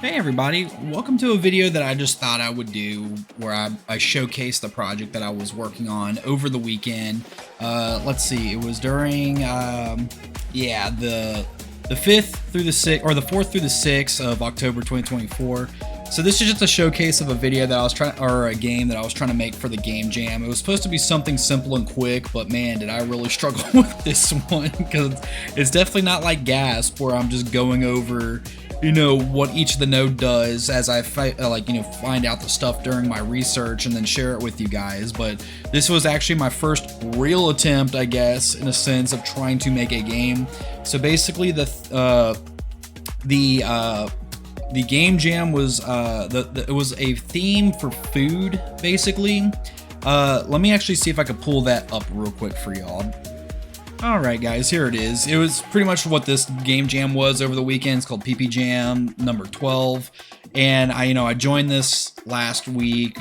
Hey everybody, welcome to a video that I just thought I would do where I showcase the project that I was working on over the weekend. Let's see, it was during, the 5th through the 6th, or the 4th through the 6th of October 2024. So this is just a showcase of a video that I was trying, or a game that I was trying to make for the Game Jam. It was supposed to be something simple and quick, but man, did I really struggle with this one, because it's definitely not like Gasp, where I'm just going over what each of the node does as I find out the stuff during my research and then share it with you guys. But this was actually my first real attempt, I guess, in a sense, of trying to make a game. So basically the Game Jam was it was a theme for food, basically. Let me actually see if I could pull that up real quick for y'all. Alright guys, here it is. It was pretty much what this Game Jam was over the weekend. It's called PP Jam number 12. And I joined this last week,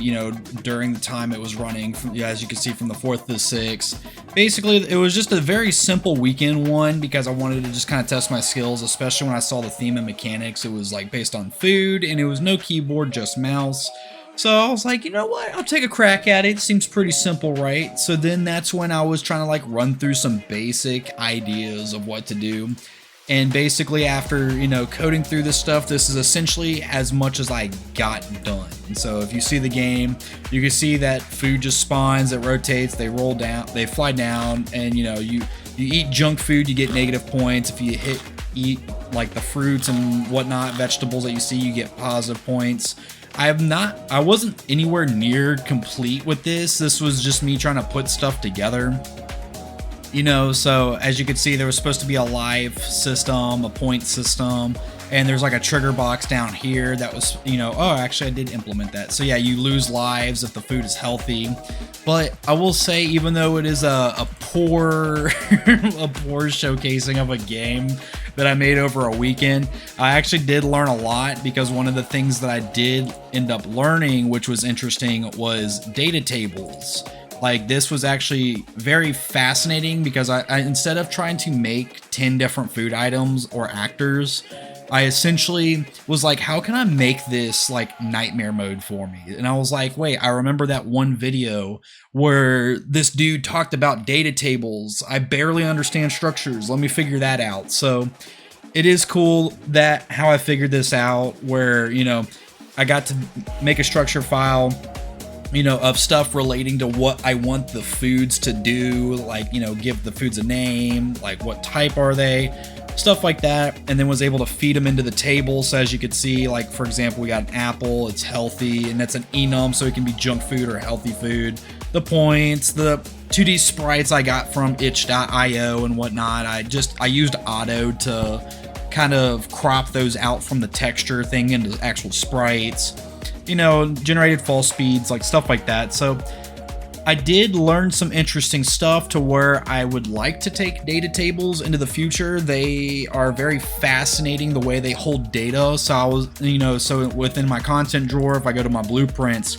during the time it was running, as you can see, from the 4th to the 6th. Basically, it was just a very simple weekend one because I wanted to just kind of test my skills, especially when I saw the theme and mechanics. It was like based on food, and it was no keyboard, just mouse. So I was like, you know what, I'll take a crack at it. Seems pretty simple, right? So then that's when I was trying to run through some basic ideas of what to do. And basically after, coding through this stuff, this is essentially as much as I got done. And so if you see the game, you can see that food just spawns, it rotates, they roll down, they fly down, and you eat junk food, you get negative points. If you eat like the fruits and whatnot, vegetables that you see, you get positive points. I wasn't anywhere near complete with this. This was just me trying to put stuff together. So as you can see, there was supposed to be a life system, a point system, and there's like a trigger box down here that was, oh, actually I did implement that. So yeah, you lose lives if the food is healthy. But I will say, even though it is a poor, a poor showcasing of a game that I made over a weekend, I actually did learn a lot, because one of the things that I did end up learning, which was interesting, was data tables. Like, this was actually very fascinating, because I instead of trying to make 10 different food items or actors, I essentially was like, how can I make this like nightmare mode for me? And I was like, wait, I remember that one video where this dude talked about data tables. I barely understand structures. Let me figure that out. So it is cool that how I figured this out, where, I got to make a structure file, of stuff relating to what I want the foods to do, like, give the foods a name, like what type are they, stuff like that, and then was able to feed them into the table. So as you could see, like, for example, we got an apple, it's healthy, and that's an enum, so it can be junk food or healthy food. The points, the 2D sprites I got from itch.io and whatnot, I used auto to kind of crop those out from the texture thing into actual sprites. Generated false speeds, like stuff like that. So I did learn some interesting stuff to where I would like to take data tables into the future. They are very fascinating the way they hold data. So I was, so within my content drawer, if I go to my blueprints,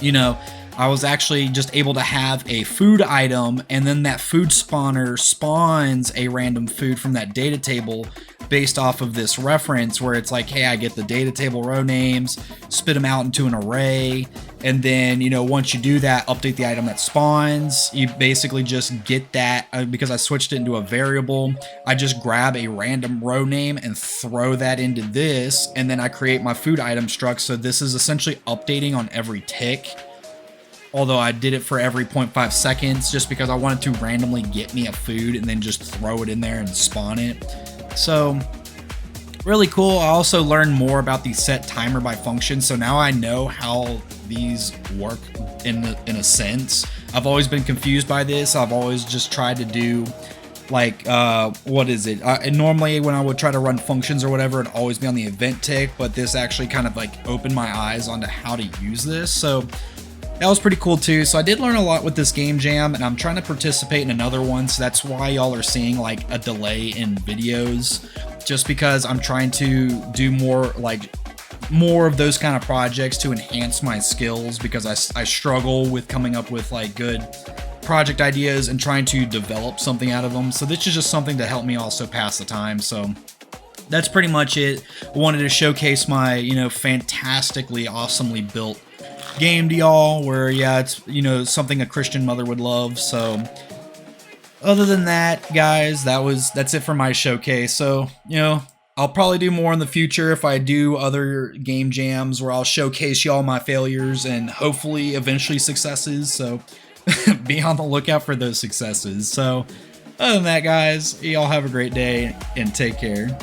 I was actually just able to have a food item, and then that food spawner spawns a random food from that data table based off of this reference, where it's like, hey, I get the data table row names, spit them out into an array, and then, once you do that, update the item that spawns. You basically just get that, because I switched it into a variable, I just grab a random row name and throw that into this, and then I create my food item struct. So this is essentially updating on every tick. Although I did it for every 0.5 seconds, just because I wanted to randomly get me a food and then just throw it in there and spawn it. So really cool. I also learned more about the set timer by function, so now I know how these work in a sense. I've always been confused by this. I've always just tried to do like what is it? And normally when I would try to run functions or whatever, it'd always be on the event tick, but this actually kind of like opened my eyes onto how to use this. So that was pretty cool too. So I did learn a lot with this Game Jam, and I'm trying to participate in another one, so that's why y'all are seeing like a delay in videos, just because I'm trying to do more of those kind of projects to enhance my skills, because I struggle with coming up with like good project ideas and trying to develop something out of them. So this is just something to help me also pass the time. So that's pretty much it. I wanted to showcase my, you know, fantastically, awesomely built game to y'all, where, yeah, it's, you know, something a Christian mother would love. So other than that, guys, that's it for my showcase. So, you know, I'll probably do more in the future if I do other game jams where I'll showcase y'all my failures and hopefully eventually successes. So be on the lookout for those successes. So other than that, guys, y'all have a great day and take care.